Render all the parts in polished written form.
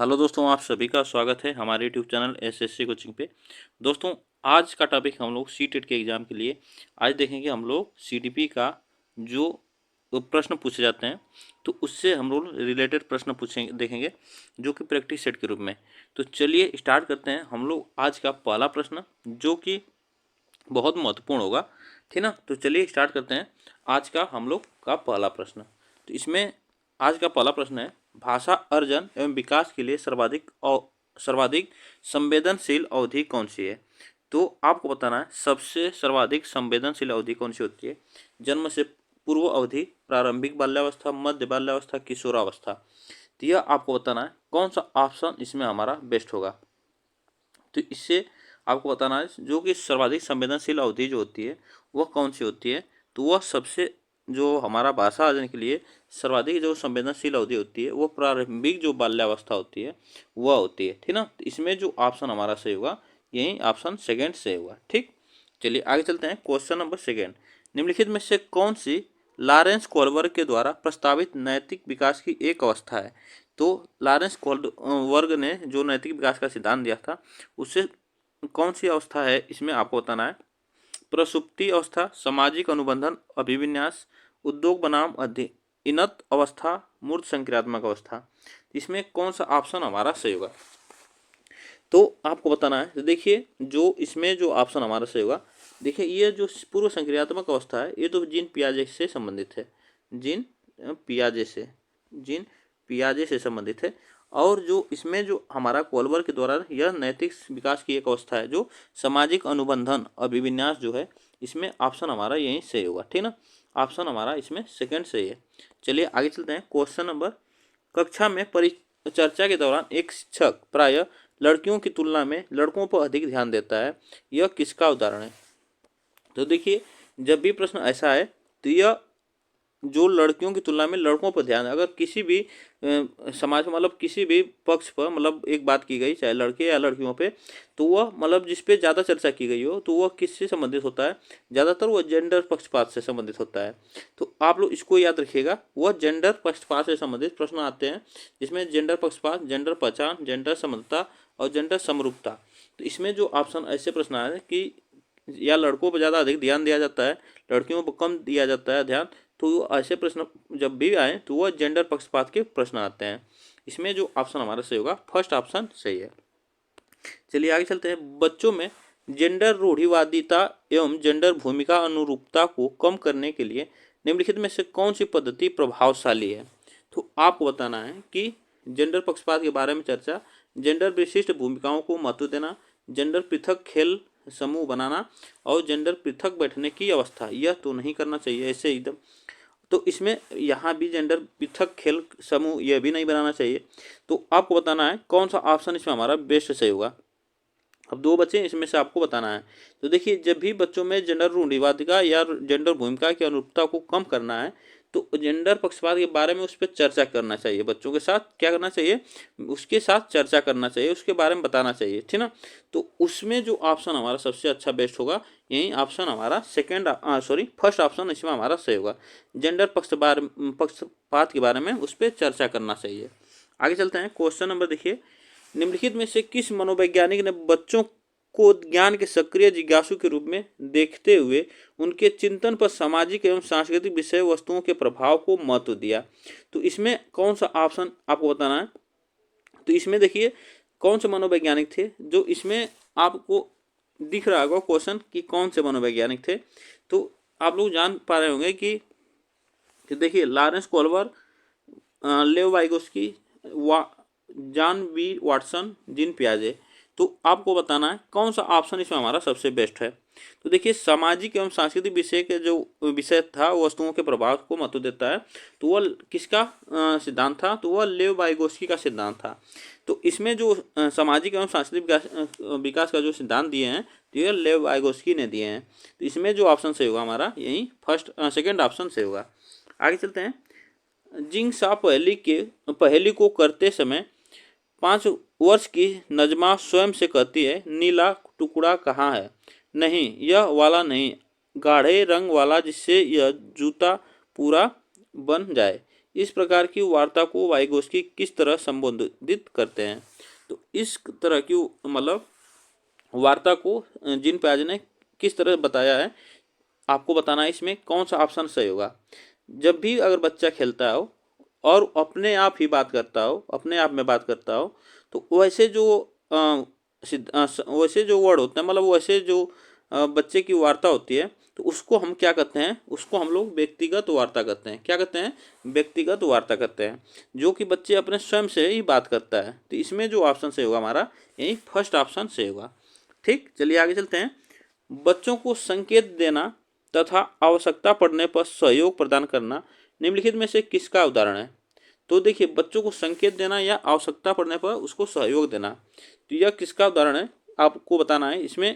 Hello दोस्तों, आप सभी का स्वागत है हमारे यूट्यूब चैनल एसएससी कोचिंग पे। दोस्तों, आज का टॉपिक हम लोग सीटेट के एग्ज़ाम के लिए आज देखेंगे। हम लोग सीटीपी का जो प्रश्न पूछे जाते हैं तो उससे हम लोग रिलेटेड प्रश्न पूछेंगे, देखेंगे, जो कि प्रैक्टिस सेट के रूप में। तो चलिए स्टार्ट करते हैं हम लोग आज का पहला प्रश्न, जो कि बहुत महत्वपूर्ण होगा, ठीक ना। तो चलिए स्टार्ट करते हैं आज का हम लोग का पहला प्रश्न। तो इसमें आज का पहला प्रश्न है, भाषा अर्जन एवं विकास के लिए सर्वाधिक संवेदनशील अवधि कौन सी है। तो आपको बताना है सबसे सर्वाधिक संवेदनशील अवधि कौन सी होती है। जन्म से पूर्व अवधि, प्रारंभिक बाल्यावस्था, मध्य बाल्यावस्था, किशोरावस्था। तो यह आपको बताना है कौन सा ऑप्शन इसमें हमारा बेस्ट होगा। तो इससे आपको बताना है जो कि सर्वाधिक संवेदनशील अवधि जो होती है वह कौन सी होती है। तो वह सबसे जो हमारा भाषा अर्जन के लिए सर्वाधिक जो संवेदनशील अवधि होती है वो प्रारंभिक जो बाल्यावस्था होती है वह होती है, ठीक ना। तो इसमें जो ऑप्शन हमारा सही होगा यही ऑप्शन सेकेंड सही होगा। ठीक, चलिए आगे चलते हैं। क्वेश्चन नंबर सेकेंड, निम्नलिखित में से कौन सी लॉरेंस कोलबर्ग के द्वारा प्रस्तावित नैतिक विकास की एक अवस्था है। तो लॉरेंस कोलबर्ग ने जो नैतिक विकास का सिद्धांत दिया था उससे कौन सी अवस्था है इसमें आपको बताना है। प्रसुप्ति अवस्था, सामाजिक अनुबंधन, अभिविन्यास, उद्योग बनाम इनत अवस्था, मूर्त संक्रियात्मक अवस्था। इसमें कौन सा ऑप्शन हमारा सही होगा तो आपको बताना है। तो देखिए जो इसमें जो ऑप्शन हमारा सही होगा, देखिए ये जो पूर्व संक्रियात्मक अवस्था है ये तो जीन पियाजे से संबंधित है, जीन पियाजे से जीन पियाजे से संबंधित है। और जो इसमें जो हमारा कोलबर के द्वारा यह नैतिक विकास की एक अवस्था है जो सामाजिक अनुबंधन अभिविन्यास जो है, इसमें ऑप्शन हमारा यही सही होगा, ठीक ना। ऑप्शन हमारा इसमें सेकंड सही है। चलिए आगे चलते हैं। क्वेश्चन नंबर, कक्षा में परिचर्चा के दौरान एक शिक्षक प्रायः लड़कियों की तुलना में लड़कों पर अधिक ध्यान देता है, यह किसका उदाहरण है। तो देखिए जब भी प्रश्न ऐसा है तो यह जो लड़कियों की तुलना में लड़कों पर ध्यान, अगर किसी भी समाज में मतलब किसी भी पक्ष पर मतलब एक बात की गई चाहे लड़के या लड़कियों पे, तो वह मतलब जिस पे ज़्यादा चर्चा की गई हो तो वह किससे संबंधित होता है, ज़्यादातर वह जेंडर पक्षपात से संबंधित होता है। तो आप लोग इसको याद रखिएगा, वह जेंडर पक्षपात से संबंधित प्रश्न आते हैं जिसमें जेंडर पक्षपात, जेंडर पहचान, जेंडर समता और जेंडर समरूपता। तो इसमें जो ऑप्शन ऐसे प्रश्न आए हैं कि या लड़कों पर ज़्यादा अधिक ध्यान दिया जाता है, लड़कियों पर कम दिया जाता है ध्यान, तो ऐसे प्रश्न जब भी आए तो वह जेंडर पक्षपात के प्रश्न आते हैं। इसमें जो ऑप्शन हमारा सही होगा फर्स्ट ऑप्शन सही है। चलिए आगे चलते हैं। बच्चों में जेंडर रूढ़िवादिता एवं जेंडर भूमिका अनुरूपता को कम करने के लिए निम्नलिखित में से कौन सी पद्धति प्रभावशाली है। तो आपको बताना है कि जेंडर पक्षपात के बारे में चर्चा, जेंडर विशिष्ट भूमिकाओं को महत्व देना, जेंडर पृथक खेल समूह बनाना और जेंडर पृथक बैठने की अवस्था, यह तो नहीं करना चाहिए ऐसे एकदम। तो इसमें यहाँ भी जेंडर पृथक खेल समूह यह भी नहीं बनाना चाहिए। तो आपको बताना है कौन सा ऑप्शन इसमें हमारा बेस्ट सही होगा। अब दो बच्चे इसमें से आपको बताना है। तो देखिए जब भी बच्चों में जेंडर रूढ़िवादिता या जेंडर भूमिका की अनुरूपता को कम करना है तो जेंडर पक्षपात के बारे में उस पर चर्चा करना चाहिए, बच्चों के साथ क्या करना चाहिए, उसके साथ चर्चा करना चाहिए, उसके बारे में बताना चाहिए, ठीक ना। तो उसमें जो ऑप्शन हमारा सबसे अच्छा बेस्ट होगा यही ऑप्शन हमारा फर्स्ट ऑप्शन इसमें हमारा सही होगा। जेंडर पक्षपात के बारे में उस पर चर्चा करना चाहिए। आगे चलते हैं। क्वेश्चन नंबर देखिए, निम्नलिखित में से किस मनोवैज्ञानिक ने बच्चों को ज्ञान के सक्रिय जिज्ञासु के रूप में देखते हुए उनके चिंतन पर सामाजिक एवं सांस्कृतिक विषय वस्तुओं के प्रभाव को महत्व दिया। तो इसमें कौन सा ऑप्शन आपको बताना है। तो इसमें देखिए कौन से मनोवैज्ञानिक थे, जो इसमें आपको दिख रहा होगा क्वेश्चन कि कौन से मनोवैज्ञानिक थे। तो आप लोग जान पा रहे होंगे कि देखिए Lawrence Kohlberg, Lev Vygotsky, John B Watson, Jean पियाजे। तो आपको बताना है कौन सा ऑप्शन इसमें हमारा सबसे बेस्ट है। तो देखिए सामाजिक एवं सांस्कृतिक विषय के जो विषय था वस्तुओं के प्रभाव को महत्व देता है, तो वह किसका सिद्धांत था, तो वह लेव वाइगोस्की का सिद्धांत था। तो इसमें जो सामाजिक एवं सांस्कृतिक विकास का जो सिद्धांत दिए हैं तो ये लेव वाइगोस्की ने दिए हैं। तो इसमें जो ऑप्शन सही होगा हमारा यही सेकेंड ऑप्शन सही होगा। आगे चलते हैं। जिंग सा पहेली को करते समय 5 वर्ष की नजमा स्वयं से कहती है, नीला टुकड़ा कहाँ है, नहीं यह वाला नहीं, गाढ़े रंग वाला जिससे यह जूता पूरा बन जाए, इस प्रकार की वार्ता को वाइगोस्की किस तरह संबोधित करते हैं? तो इस तरह की मतलब वार्ता को जीन पियाजे ने किस तरह बताया है, आपको बताना है। इसमें कौन सा ऑप्शन सही होगा? जब भी अगर बच्चा खेलता हो और अपने आप ही बात करता हो, अपने आप में बात करता हो, तो वैसे जो वैसे जो वर्ड होते हैं, मतलब वैसे जो बच्चे की वार्ता होती है, तो उसको हम क्या कहते हैं? उसको हम लोग व्यक्तिगत वार्ता कहते हैं। क्या कहते हैं? व्यक्तिगत वार्ता कहते हैं, जो कि बच्चे अपने स्वयं से ही बात करता है। तो इसमें जो ऑप्शन सही होगा हमारा, यही फर्स्ट ऑप्शन सही होगा। ठीक, चलिए आगे चलते हैं। बच्चों को संकेत देना तथा आवश्यकता पड़ने पर सहयोग प्रदान करना निम्नलिखित में से किसका उदाहरण है? तो देखिए, बच्चों को संकेत देना या आवश्यकता पड़ने पर उसको सहयोग देना, तो यह किसका उदाहरण है आपको बताना है। इसमें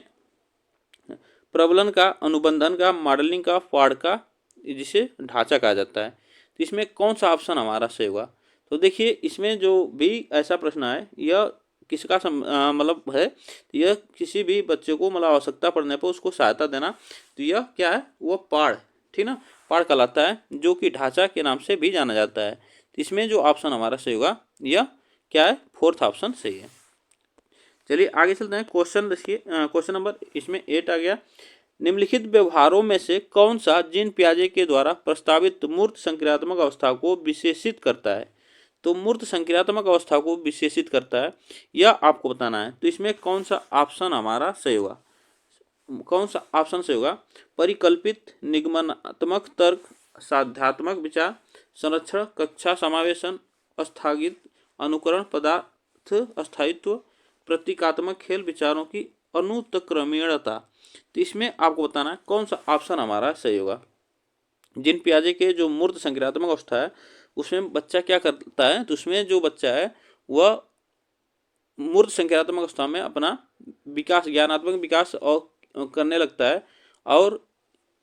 प्रबलन का, अनुबंधन का, मॉडलिंग का, फाड़ का, जिसे ढांचा कहा जाता है। तो इसमें कौन सा ऑप्शन हमारा सही होगा? तो देखिए, इसमें जो भी ऐसा प्रश्न है, यह किसका मतलब है, यह किसी भी बच्चे को मतलब आवश्यकता पड़ने पर उसको सहायता देना, तो यह क्या है? वो पाड़, ठीक ना, पाड़ कहलाता है, जो कि ढांचा के नाम से भी जाना जाता है। तो इसमें जो ऑप्शन हमारा सही होगा, यह क्या है? फोर्थ ऑप्शन सही है। चलिए आगे चलते हैं। क्वेश्चन देखिए, क्वेश्चन नंबर इसमें 8 आ गया। निम्नलिखित व्यवहारों में से कौन सा जीन पियाजे के द्वारा प्रस्तावित मूर्त संक्रियात्मक अवस्था को विशेषित करता है? तो मूर्त संक्रियात्मक अवस्था को विशेषित करता है, यह आपको बताना है। तो इसमें कौन सा ऑप्शन हमारा सही होगा? कौन सा ऑप्शन सही होगा? परिकल्पित, निगमनात्मक तर्क, साध्यात्मक विचार, संरक्षण, कक्षा समावेशन, स्थगित अनुकरण, पदार्थ स्थायित्व, प्रतीकात्मक खेल, विचारों की अनुत्क्रमणीयता। तो इसमें आपको बताना है कौन सा ऑप्शन हमारा सही होगा। जीन पियाजे के जो मूर्त संक्रियात्मक अवस्था है, उसमें बच्चा क्या करता है? तो उसमें जो बच्चा है वह मूर्त संक्रियात्मक अवस्था में अपना विकास, ज्ञानात्मक विकास और करने लगता है। और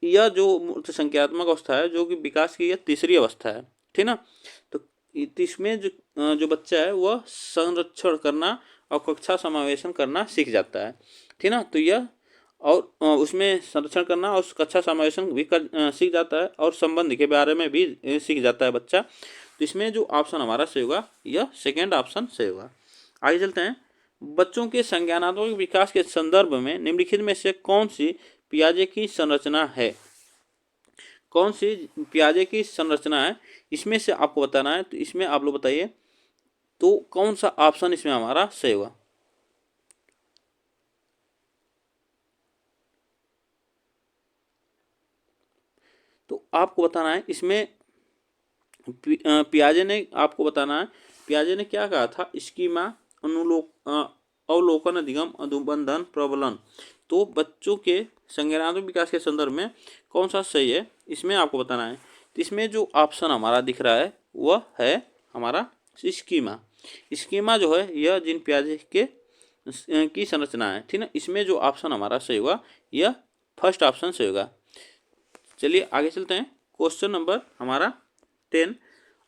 यह जो मूर्त संक्रियात्मक अवस्था है, जो कि विकास की यह तीसरी अवस्था है, ठीक ना। तो इसमें जो बच्चा है वह संरक्षण करना और कक्षा समावेशन करना सीख जाता है, ठीक ना। तो यह और उसमें संरक्षण करना और कक्षा समावेशन भी सीख जाता है, और संबंध के बारे में भी सीख जाता है बच्चा। तो इसमें जो ऑप्शन हमारा सही होगा, यह सेकेंड ऑप्शन सही होगा। आगे चलते हैं। बच्चों के संज्ञानात्मक विकास के संदर्भ में निम्नलिखित में से कौन सी पियाजे की संरचना है? कौन सी पियाजे की संरचना है, इसमें से आपको बताना है। तो इसमें आप लोग बताइए, तो कौन सा ऑप्शन इसमें हमारा सही होगा? तो आपको बताना है इसमें पियाजे ने आपको बताना है, पियाजे ने क्या कहा था? स्कीमा, अवलोकन, अधिगम, अनुबंधन, प्रबलन। तो बच्चों के संज्ञानात्मक विकास के संदर्भ में कौन सा सही है, इसमें आपको बताना है। तो इसमें जो ऑप्शन हमारा दिख रहा है वह है हमारा स्कीमा। स्कीमा जो है यह जीन पियाजे के की संरचना है, ठीक ना। इसमें जो ऑप्शन हमारा सही होगा, यह फर्स्ट ऑप्शन सही होगा। चलिए आगे चलते हैं। क्वेश्चन नंबर हमारा 10,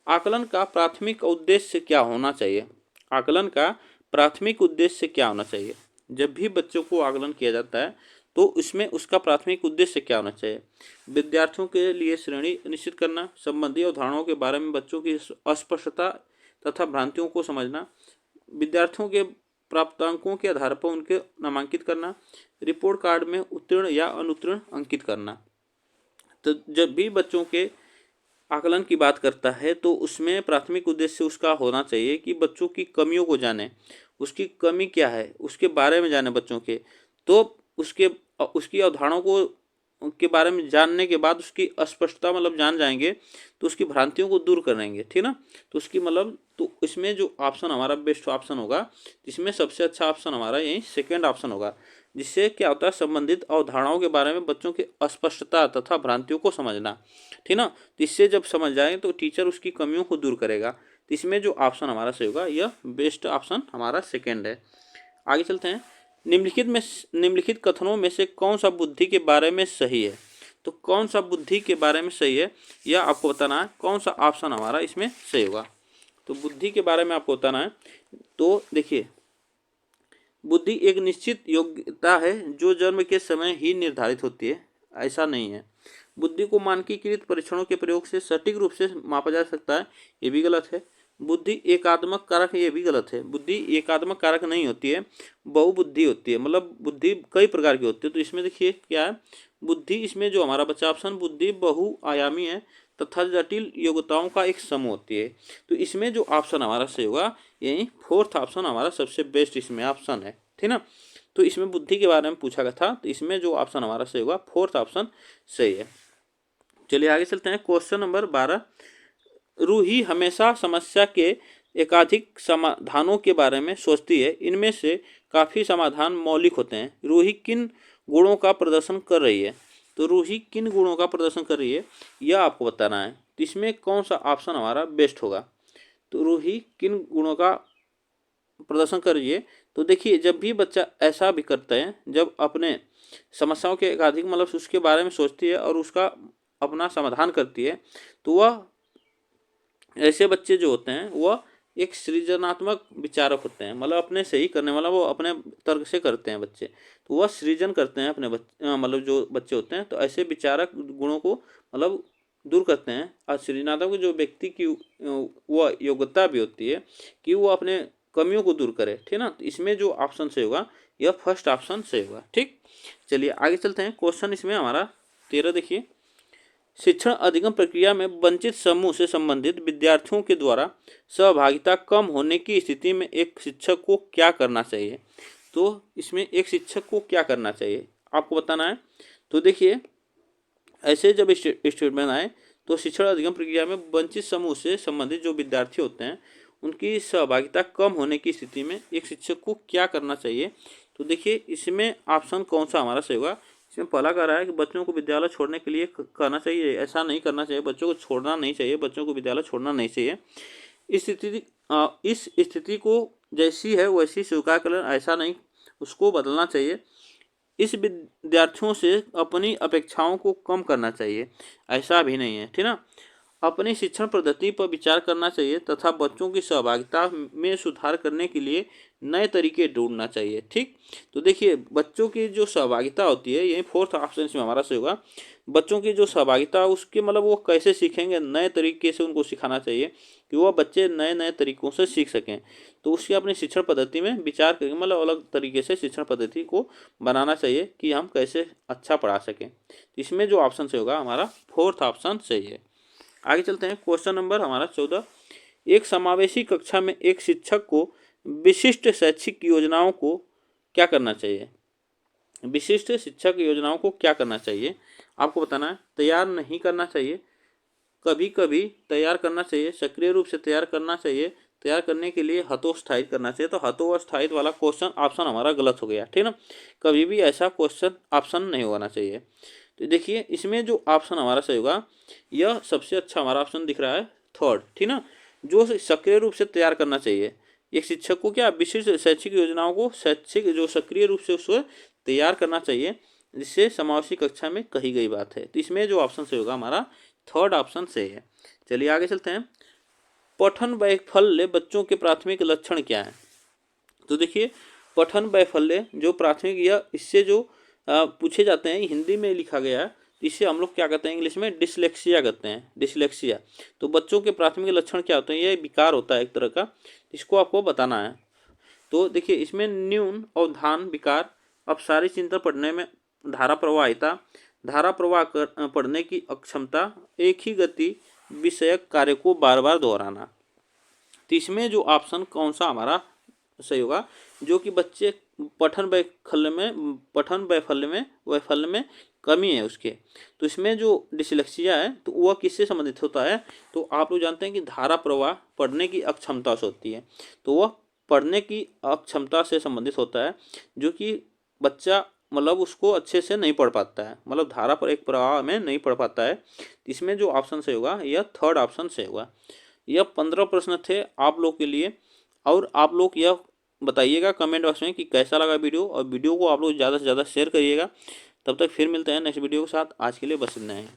आकलन का प्राथमिक उद्देश्य क्या होना चाहिए? आकलन का प्राथमिक उद्देश्य क्या होना चाहिए? जब भी बच्चों को आकलन किया जाता है, तो इसमें उसका प्राथमिक उद्देश्य क्या होना चाहिए? विद्यार्थियों के लिए श्रेणी निश्चित करना, संबंधी अवधारणाओं के बारे में बच्चों की अस्पष्टता तथा भ्रांतियों को समझना, विद्यार्थियों के प्राप्तांकों के आधार पर उनके नामांकित करना, रिपोर्ट कार्ड में उत्तीर्ण या अनुत्तीर्ण अंकित करना। तो जब भी बच्चों के आकलन की बात करता है, तो उसमें प्राथमिक उद्देश्य उसका होना चाहिए कि बच्चों की कमियों को जाने, उसकी कमी क्या है उसके बारे में जाने बच्चों के। तो उसकी अवधारणाओं को के बारे में जानने के बाद उसकी अस्पष्टता मतलब जान जाएंगे, तो उसकी भ्रांतियों को दूर करेंगे, ठीक ना। तो उसकी मतलब, तो इसमें जो ऑप्शन हमारा बेस्ट ऑप्शन होगा, इसमें सबसे अच्छा ऑप्शन हमारा यही सेकेंड ऑप्शन होगा। जिससे क्या होता है? संबंधित अवधारणाओं के बारे में बच्चों की अस्पष्टता तथा भ्रांतियों को समझना, ठीक ना। तो इससे जब समझ जाएंगे तो टीचर उसकी कमियों को दूर करेगा। तो इसमें जो ऑप्शन हमारा सही होगा, यह बेस्ट ऑप्शन हमारा सेकेंड है। आगे चलते हैं। निम्नलिखित कथनों में से कौन सा बुद्धि के बारे में सही है? तो कौन सा बुद्धि के बारे में सही है, यह आपको बताना है। कौन सा ऑप्शन हमारा इसमें सही होगा? तो बुद्धि के बारे में आपको बताना है। तो देखिए, बुद्धि एक निश्चित योग्यता है जो जन्म के समय ही निर्धारित होती है, ऐसा नहीं है। बुद्धि को मानकीकृत परीक्षणों के प्रयोग से सटीक रूप से मापा जा सकता है, ये भी गलत है। बुद्धि एकात्मक कारक है, ये भी गलत है। बुद्धि एकात्मक कारक नहीं होती है, बहुबुद्धि होती है, मतलब बुद्धि कई प्रकार की होती है। तो इसमें देखिए क्या है, बुद्धि, इसमें जो हमारा बचा ऑप्शन, बुद्धि बहुआयामी है तथा जटिल योग्यताओं का एक समूह होती है। तो इसमें जो ऑप्शन हमारा सही होगा, यही फोर्थ ऑप्शन हमारा सबसे बेस्ट इसमें ऑप्शन है, ठीक ना। तो इसमें बुद्धि के बारे में पूछा गया था, तो इसमें जो ऑप्शन हमारा सही होगा फोर्थ ऑप्शन सही है। चलिए आगे चलते हैं। क्वेश्चन नंबर 12, रूही हमेशा समस्या के एकाधिक समाधानों के बारे में सोचती है, इनमें से काफ़ी समाधान मौलिक होते हैं। रूही किन गुणों का प्रदर्शन कर रही है? तो रूही किन गुणों का प्रदर्शन कर रही है, यह आपको बताना है। तो इसमें कौन सा ऑप्शन हमारा बेस्ट होगा? तो रूही किन गुणों का प्रदर्शन कर रही है? तो देखिए, जब भी बच्चा ऐसा भी करता है, जब अपने समस्याओं के एकाधिक मतलब उसके बारे में सोचती है और उसका अपना समाधान करती है, तो वह ऐसे बच्चे जो होते हैं वह एक सृजनात्मक विचारक होते हैं, मतलब अपने से ही करने वाला, वो अपने तर्क से करते हैं बच्चे, तो वह सृजन करते हैं अपने मतलब जो बच्चे होते हैं, तो ऐसे विचारक गुणों को मतलब दूर करते हैं। और सृजनात्मक जो व्यक्ति की वह योग्यता भी होती है कि वो अपने कमियों को दूर करे, ठीक ना। तो इसमें जो ऑप्शन सही होगा, यह फर्स्ट ऑप्शन सही होगा, ठीक। चलिए आगे चलते हैं। क्वेश्चन इसमें हमारा 13 देखिए, शिक्षण अधिगम प्रक्रिया में वंचित समूह से संबंधित विद्यार्थियों के द्वारा सहभागिता कम होने की स्थिति में एक शिक्षक को क्या करना चाहिए? तो इसमें एक शिक्षक को क्या करना चाहिए आपको बताना है। तो देखिए, ऐसे जब स्टेटमेंट आए, तो शिक्षण अधिगम प्रक्रिया में वंचित समूह से संबंधित जो विद्यार्थी होते हैं, उनकी सहभागिता कम होने की स्थिति में एक शिक्षक को क्या करना चाहिए? तो देखिए, इसमें ऑप्शन कौन सा हमारा सही होगा? इसमें पहला कह रहा है कि बच्चों को विद्यालय छोड़ने के लिए करना चाहिए, ऐसा नहीं करना चाहिए, बच्चों को छोड़ना नहीं चाहिए, बच्चों को विद्यालय छोड़ना नहीं चाहिए। इस स्थिति को जैसी है वैसी स्वीकार कर लेना, ऐसा नहीं, उसको बदलना चाहिए। इस विद्यार्थियों से अपनी अपेक्षाओं को कम करना चाहिए, ऐसा भी नहीं है, ठीक ना। अपनी शिक्षण पद्धति पर विचार करना चाहिए तथा बच्चों की सहभागिता में सुधार करने के लिए नए तरीके ढूंढना चाहिए, ठीक। तो देखिए, बच्चों की जो सहभागिता होती है, यही फोर्थ ऑप्शन में हमारा सही होगा। बच्चों की जो सहभागिता, उसके मतलब वो कैसे सीखेंगे, नए तरीके से उनको सिखाना चाहिए कि वह बच्चे नए नए तरीकों से सीख सकें। तो उसकी अपनी शिक्षण पद्धति में विचार करके मतलब अलग तरीके से शिक्षण पद्धति को बनाना चाहिए कि हम कैसे अच्छा पढ़ा सकें। इसमें जो ऑप्शन सही होगा हमारा फोर्थ ऑप्शन सही है। आगे चलते हैं। क्वेश्चन नंबर हमारा 14, एक समावेशी कक्षा में एक शिक्षक को विशिष्ट शैक्षिक योजनाओं को क्या करना चाहिए? विशिष्ट शिक्षक योजनाओं को क्या करना चाहिए आपको बताना है। तैयार नहीं करना चाहिए, कभी कभी तैयार करना चाहिए, सक्रिय रूप से तैयार करना चाहिए, तैयार करने के लिए हतोत्साहित करना चाहिए। तो हतोत्साहित वाला क्वेश्चन ऑप्शन हमारा गलत हो गया, ठीक ना। कभी भी ऐसा क्वेश्चन ऑप्शन नहीं होना चाहिए। तो देखिए, इसमें जो ऑप्शन हमारा सही होगा, यह सबसे अच्छा हमारा ऑप्शन दिख रहा है थर्ड, ठीक ना। जो सक्रिय रूप से तैयार करना चाहिए एक शिक्षक को, क्या विशिष्ट शैक्षिक योजनाओं को शैक्षिक जो सक्रिय रूप से उसको तैयार करना चाहिए, जिससे समावेशी कक्षा में कही गई बात है। तो इसमें जो ऑप्शन सही होगा हमारा थर्ड ऑप्शन सही है। चलिए आगे चलते हैं। पठन वैफल्य बच्चों के प्राथमिक लक्षण क्या है? तो देखिए, पठन वैफल्य जो प्राथमिक, यह इससे जो पूछे जाते हैं, हिंदी में लिखा गया है, इसे हम लोग क्या कहते हैं इंग्लिश में, डिसलेक्सिया कहते हैं, डिसलेक्सिया। तो बच्चों के प्राथमिक लक्षण क्या होते हैं? यह विकार होता है एक तरह का, इसको आपको बताना है। तो देखिए, इसमें न्यून अवधान विकार, अपसारी चिंतन पढ़ने में धारा प्रवाहिता, धारा प्रवाह पढ़ने की अक्षमता, एक ही गति विषयक कार्य को बार बार दोहराना। तो इसमें जो ऑप्शन कौन सा हमारा सही होगा? जो कि बच्चे पठन वैफल्य में कमी है उसके। तो इसमें जो डिसलेक्सिया है, तो वह किससे संबंधित होता है? तो आप लोग जानते हैं कि धारा प्रवाह पढ़ने की अक्षमता से होती है, तो वह पढ़ने की अक्षमता से संबंधित होता है, जो कि बच्चा मतलब उसको अच्छे से नहीं पढ़ पाता है, मतलब धारा पर एक प्रवाह में नहीं पढ़ पाता है। इसमें जो ऑप्शन सही होगा, यह थर्ड ऑप्शन सही होगा। यह 15 प्रश्न थे आप लोग के लिए, और आप लोग यह बताइएगा कमेंट बॉक्स में कि कैसा लगा वीडियो, और वीडियो को आप लोग ज़्यादा से ज़्यादा शेयर करिएगा। तब तक फिर मिलते हैं नेक्स्ट वीडियो के साथ। आज के लिए बस इतना है।